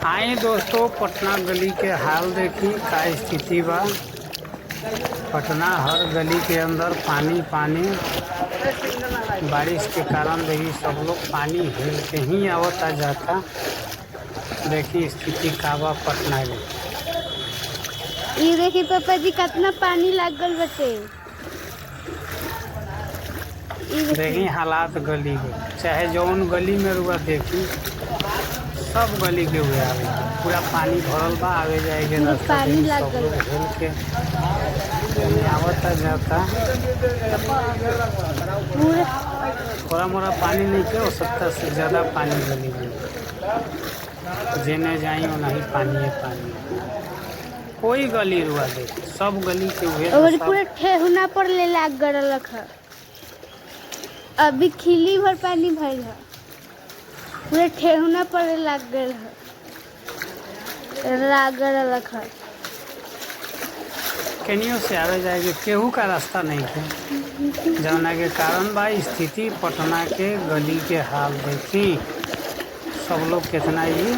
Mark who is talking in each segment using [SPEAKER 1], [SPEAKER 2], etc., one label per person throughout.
[SPEAKER 1] आए दोस्तों, पटना गली के हाल देखी का स्थिति बा। पटना हर गली के अंदर पानी पानी। बारिश के कारण देखी सब लोग पानी हिल के ही आवता जाता। देखी स्थिति का बा पटना में।
[SPEAKER 2] ये देखी पापा जी कितना पानी लागल बटे।
[SPEAKER 1] देखी हालात गली के, चाहे जौन गली में रुआ देखी सब गली के हुए आवे पूरा पानी भरल बा। आवे जाए के रास्ता
[SPEAKER 2] पानी
[SPEAKER 1] सब लोग हिल के आवता जाता। थोड़ा मोड़ा पानी नहीं के 70 से ज़्यादा पानी गली में। जेने जाई नहीं पानी है पानी। कोई गली रुआ देखी सब गली के हुए
[SPEAKER 2] और पूरे ठेहुना पर ले लाग गल रखा। अभी खिली भर पानी भइल है, पूरे ठेहुना पर लाग गल है, लागल रखा।
[SPEAKER 1] केनियो से आवे जाएगी केहू का रास्ता नहीं है, जौना के कारण बा स्थिति पटना के गली के हाल देखी सब लोग कितना ही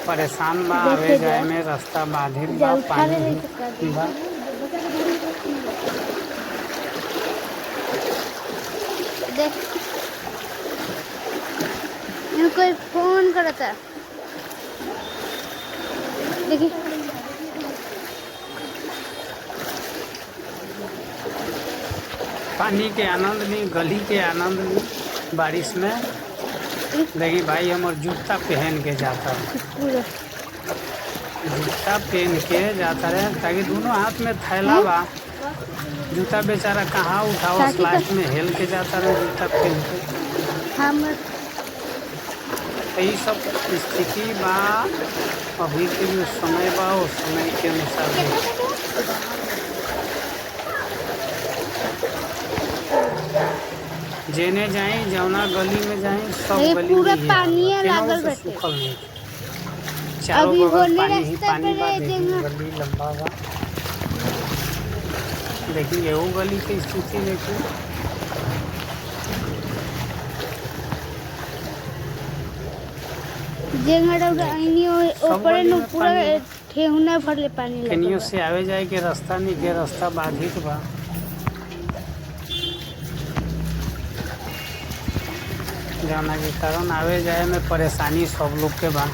[SPEAKER 1] परेशान बा। आवे जाए में रास्ता बाधित बा, पानी बा।
[SPEAKER 2] देख कोई फोन करता देखिए।
[SPEAKER 1] पानी के आनंद ली, गली के आनंद ली बारिश में। देखिए भाई हमार जूता पहन के जाता है, जूता पहन के जाता रहे ताकि दोनों हाथ में थैला बा। जूता बेचारा कहाँ उठाओ, लास्ट में हेल के जाता रहे जूता पहन के।
[SPEAKER 2] हम
[SPEAKER 1] यही सब स्थिति बा अभी के जो समय बा उस समय के अनुसार जेने जाए जौना गली में जाए सब गली
[SPEAKER 2] पूरा
[SPEAKER 1] में
[SPEAKER 2] पानी लागल बटे।
[SPEAKER 1] सूखल नहीं, चारों बगल पानी ही पानी बा। गली लंबा बा। देखिए एगो गली की स्थिति देखिए।
[SPEAKER 2] पूरा ठेहुना भरले पानी।
[SPEAKER 1] केनियो से आवे जाए के रास्ता नहीं के, रास्ता बाधित बा। जाना के कारण आवे जाए में परेशानी सब लोग के बा।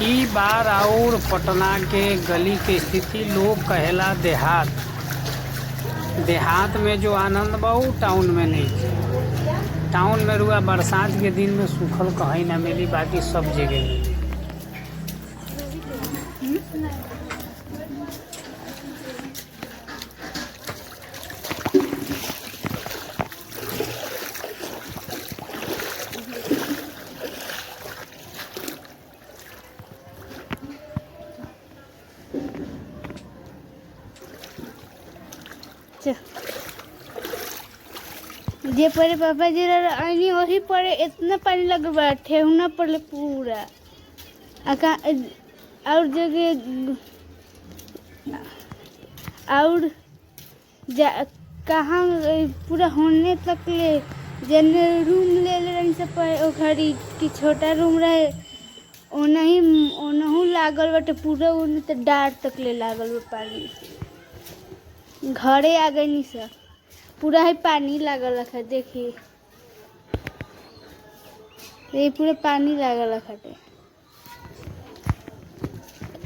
[SPEAKER 1] ई बार और पटना के गली के स्थिति लोग कहेला देहात। देहात में जो आनंद बा वो टाउन में नहीं। टाउन में रुआ बरसात के दिन में सूखल कहीं ना मिली, बाकी सब जगह मिली।
[SPEAKER 2] जे परे पापा जी आनी वही परे इतना पानी लग बा ठेहुना पर पूरा। और जगह और कहाँ पूरा होने तक ले जन रूम ले रही सब घड़ी की छोटा रूम रहे ओनहू लागल बटे। पूरा ओने तो डार तक ले लागल बा पानी। घरे आ गई नहीं सर, पूरा ही पानी लागल रखा। देखिए ये पूरा पानी लागल रखा।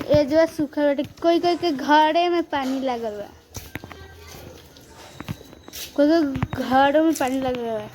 [SPEAKER 2] ये जो सूखा बटे, कोई कोई के घरे में पानी लागल बा, कोई घरों में पानी लगल बा।